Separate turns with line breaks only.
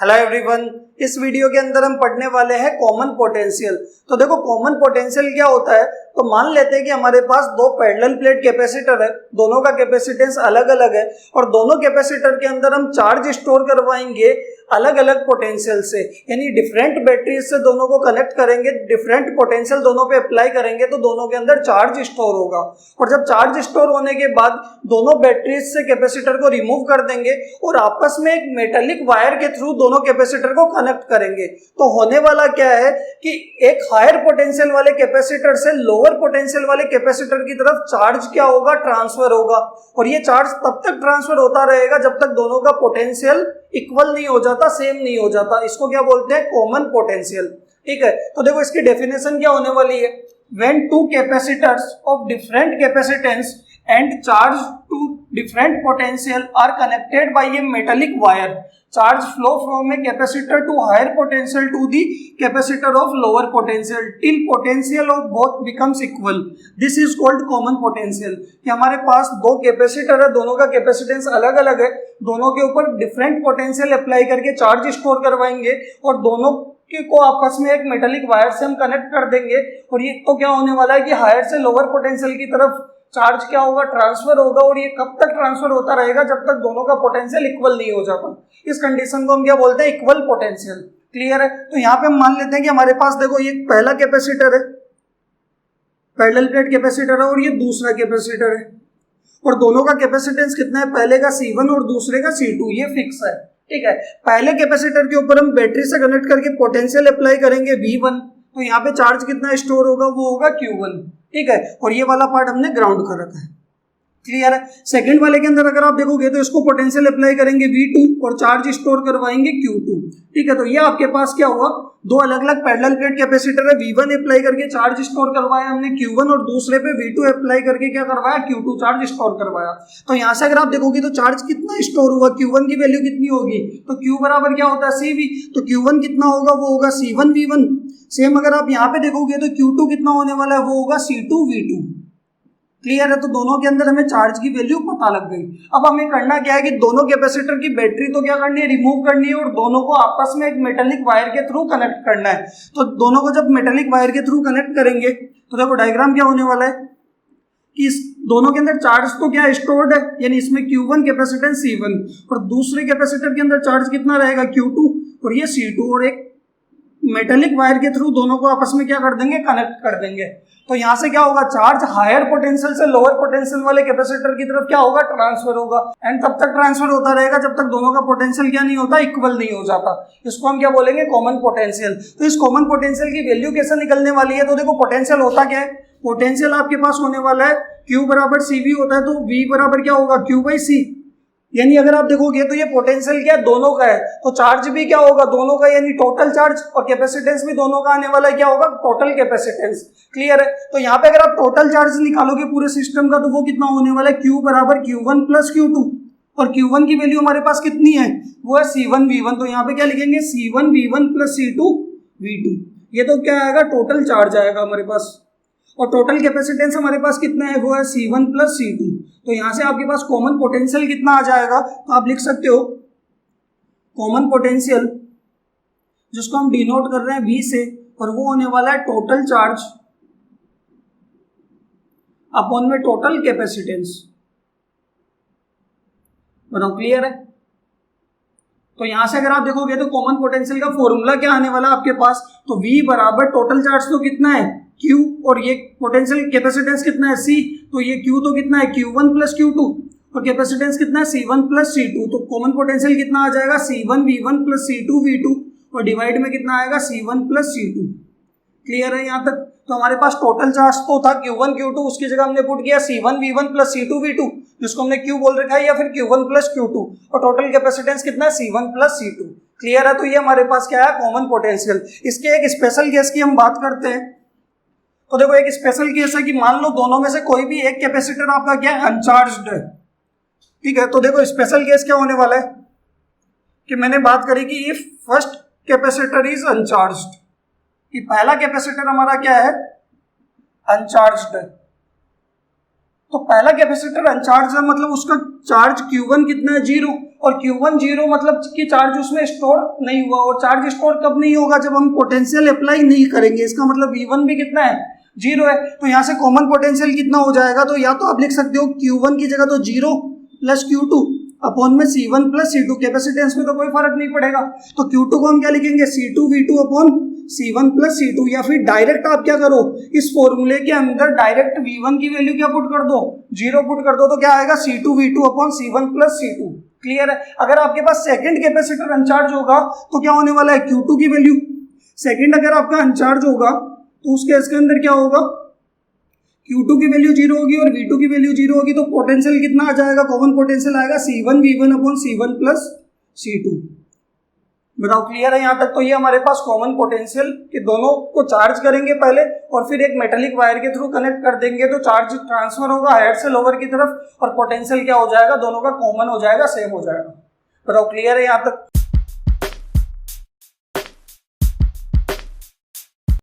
Hello everyone, इस video के अंदर हम पढ़ने वाले हैं कॉमन पोटेंशियल। तो देखो कॉमन पोटेंशियल क्या होता है। तो मान लेते हैं कि हमारे पास दो पैरेलल प्लेट कैपेसिटर है, दोनों का कैपेसिटेंस अलग अलग है और दोनों कैपेसिटर के अंदर हम चार्ज स्टोर करवाएंगे अलग अलग पोटेंशियल से, यानी डिफरेंट बैटरीज से दोनों को कनेक्ट करेंगे, डिफरेंट पोटेंशियल दोनों पे अप्लाई करेंगे तो दोनों के अंदर चार्ज स्टोर होगा। और जब चार्ज स्टोर होने के बाद दोनों बैटरीज से कैपेसिटर को रिमूव कर देंगे और आपस में एक मेटालिक वायर के थ्रू दोनों कैपेसिटर को कनेक्ट करेंगे। तो होने वाला क्या है कि एक हायर पोटेंशियल वाले कैपेसिटर से लोअर पोटेंशियल वाले कैपेसिटर की तरफ चार्ज क्या होगा, ट्रांसफर होगा। और ये चार्ज तब तक ट्रांसफर होता रहेगा जब तक दोनों का पोटेंशियल इक्वल नहीं हो जाता, सेम नहीं हो जाता। इसको क्या बोलते हैं, कॉमन पोटेंशियल। ठीक है, तो देखो इसकी डेफिनेशन क्या होने वाली है। When two capacitors of different capacitance and charge to different potential are connected by a metallic wire, charge flow from a capacitor to higher potential to the capacitor of lower potential till potential of both becomes equal. This is called common potential। कि हमारे पास दो capacitor है, दोनों का capacitance अलग अलग है, दोनों के ऊपर डिफरेंट पोटेंशियल अप्लाई करके चार्ज स्टोर करवाएंगे और दोनों को आपस में एक मेटालिक वायर से हम कनेक्ट कर देंगे। और ये तो क्या होने वाला है कि हायर से लोअर पोटेंशियल की तरफ चार्ज क्या होगा, ट्रांसफर होगा। और ये कब तक ट्रांसफर होता रहेगा, जब तक दोनों का पोटेंशियल इक्वल नहीं हो जाता। इस कंडीशन को हम क्या बोलते हैं, इक्वल पोटेंशियल। क्लियर है। तो यहाँ पे हम मान लेते हैं कि हमारे पास देखो ये पहला कैपेसिटर है, पैरेलल प्लेट कैपेसिटर है, और ये दूसरा कैपेसिटर है और दोनों का कैपेसिटेंस कितना है, पहले का C1 और दूसरे का C2, ये फिक्स है। ठीक है, पहले कैपेसिटर के ऊपर हम बैटरी से कनेक्ट करके पोटेंशियल अप्लाई करेंगे V1, तो यहाँ पे चार्ज कितना स्टोर होगा, वो होगा Q1। ठीक है, और ये वाला पार्ट हमने ग्राउंड कर रखा है। क्लियर है। सेकंड वाले के अंदर अगर आप देखोगे तो इसको पोटेंशियल अप्लाई करेंगे V2 और चार्ज स्टोर करवाएंगे Q2। ठीक है, तो ये आपके पास क्या हुआ, दो अलग अलग पैरेलल प्लेट कैपेसिटर है, V1 अप्लाई करके चार्ज स्टोर करवाया हमने Q1 और दूसरे पे V2 अप्लाई करके क्या करवाया, Q2 चार्ज स्टोर करवाया। तो यहाँ से अगर आप देखोगे तो चार्ज कितना स्टोर हुआ, Q1 की वैल्यू कितनी होगी, तो Q बराबर क्या होता है, CV। तो Q1 कितना होगा, वो होगा C1 V1। सेम अगर आप यहाँ पे देखोगे तो Q2 कितना होने वाला है, वो होगा C2 V2। क्लियर है। तो दोनों के अंदर हमें चार्ज की वैल्यू पता लग गई। अब हमें करना क्या है कि दोनों कैपेसिटर की बैटरी तो क्या करनी है, रिमूव करनी है और दोनों को आपस में एक मेटालिक वायर के थ्रू कनेक्ट करना है। तो दोनों को जब मेटालिक वायर के थ्रू कनेक्ट करेंगे तो देखो डायग्राम क्या होने वाला है कि इस दोनों के अंदर चार्ज तो क्या स्टोर्ड है, यानी इसमें Q1 कैपेसिटेंस C1 और दूसरे कैपेसिटर के अंदर चार्ज कितना रहेगा, Q2 और ये C2, और एक मेटालिक वायर के थ्रू दोनों को आपस में क्या कर देंगे, कनेक्ट कर देंगे। तो यहां से क्या होगा, चार्ज हायर पोटेंशियल से लोअर पोटेंशियल वाले कैपेसिटर की तरफ क्या होगा, ट्रांसफर होगा। एंड तब तक ट्रांसफर होता रहेगा जब तक दोनों का पोटेंशियल क्या नहीं होता, इक्वल नहीं हो जाता। इसको हम क्या बोलेंगे, कॉमन पोटेंशियल। तो इस कॉमन पोटेंशियल की वैल्यू कैसे निकलने वाली है, तो देखो पोटेंशियल होता क्या है, पोटेंशियल आपके पास होने वाला है Q बराबर CV होता है, तो V बराबर क्या होगा, Q बाई C। यानी अगर आप देखोगे तो ये पोटेंशियल क्या दोनों का है, तो चार्ज भी क्या होगा, दोनों का, यानी टोटल चार्ज, और कैपेसिटेंस भी दोनों का आने वाला है, क्या होगा, टोटल कैपेसिटेंस। क्लियर है। तो यहाँ पे अगर आप टोटल चार्ज निकालोगे पूरे सिस्टम का तो वो कितना होने वाला है, Q बराबर Q1 प्लस Q2, और Q1 की वैल्यू हमारे पास कितनी है, वो है C1 V1। तो यहाँ पे क्या लिखेंगे, C1 V1 plus C2 V2। ये तो क्या आएगा, टोटल चार्ज आएगा हमारे पास, और टोटल कैपेसिटेंस हमारे पास कितना है, वो है C1 प्लस C2। तो यहां से आपके पास कॉमन पोटेंशियल कितना आ जाएगा, तो आप लिख सकते हो कॉमन पोटेंशियल, जिसको हम डिनोट कर रहे हैं V से, और वो होने वाला है टोटल चार्ज अपॉन में टोटल कैपेसिटेंस। बताओ क्लियर है। तो यहां से अगर आप देखोगे तो कॉमन पोटेंशियल का फॉर्मूला क्या आने वाला है आपके पास, तो V बराबर टोटल चार्ज तो कितना है Q, और ये पोटेंशियल कैपेसिटेंस कितना है C, तो ये Q तो कितना है Q1 प्लस Q2, और कैपेसिटेंस कितना है C1 प्लस C2। तो कॉमन पोटेंशियल कितना आ जाएगा, C1 V1 plus C2 V2, और डिवाइड में कितना आएगा, C1 प्लस C2। क्लियर है यहाँ तक। तो हमारे पास टोटल चार्ज तो था Q1 Q2, उसकी जगह हमने पुट किया C1 V1 plus C2 V2, जिसको हमने Q बोल रखा है, या फिर Q1 प्लस Q2, और टोटल कैपेसिटेंस कितना है, C1 प्लस C2। क्लियर है। तो ये हमारे पास क्या है, कॉमन पोटेंशियल। इसके एक स्पेशल केस की हम बात करते हैं। तो देखो एक स्पेशल केस है कि मान लो दोनों में से कोई भी एक कैपेसिटर आपका क्या है, अनचार्ज्ड है। ठीक है, तो देखो स्पेशल केस क्या होने वाला है कि मैंने बात करी कि if first capacitor is uncharged, कि पहला कैपेसिटर हमारा क्या है, अनचार्ज्ड है। तो पहला कैपेसिटर अनचार्ज है, मतलब उसका चार्ज Q1 कितना है, 0, और Q1 0 मतलब कि चार्ज उसमें स्टोर नहीं हुआ, और चार्ज स्टोर कब नहीं होगा, जब हम पोटेंशियल अप्लाई नहीं करेंगे। इसका मतलब V1 भी कितना है, 0 है। तो यहाँ से कॉमन पोटेंशियल कितना हो जाएगा, तो या तो आप लिख सकते हो Q1 की जगह तो 0 प्लस Q2 अपॉन में C1 प्लस C2। कैपेसिटेंस में तो कोई फर्क नहीं पड़ेगा, तो Q2 को हम क्या लिखेंगे, C2V2 upon C1 plus C2, या फिर डायरेक्ट आप क्या करो, इस फॉर्मूले के अंदर डायरेक्ट V1 की वैल्यू क्या पुट कर दो, 0 पुट कर दो, तो क्या आएगा C2V2 upon C1 plus C2। Clear है। अगर आपके पास सेकंड कैपेसिटर अनचार्ज होगा तो क्या होने वाला है, Q2 की वैल्यू, सेकंड अगर आपका अनचार्ज होगा तो उस केस के अंदर क्या होगा, Q2 की वैल्यू 0 होगी और V2 की वैल्यू 0 होगी, तो पोटेंशियल कितना आ जाएगा, कॉमन पोटेंशियल आएगा C1V1 upon C1 plus C2। बताओ क्लियर है यहाँ तक। तो ये हमारे पास कॉमन पोटेंशियल के दोनों को चार्ज करेंगे पहले और फिर एक मेटेलिक वायर के थ्रू कनेक्ट कर देंगे, तो चार्ज ट्रांसफर होगा हायर से लोअर की तरफ और पोटेंशियल क्या हो जाएगा, दोनों का कॉमन हो जाएगा, सेम हो जाएगा। बताओ क्लियर है यहाँ तक।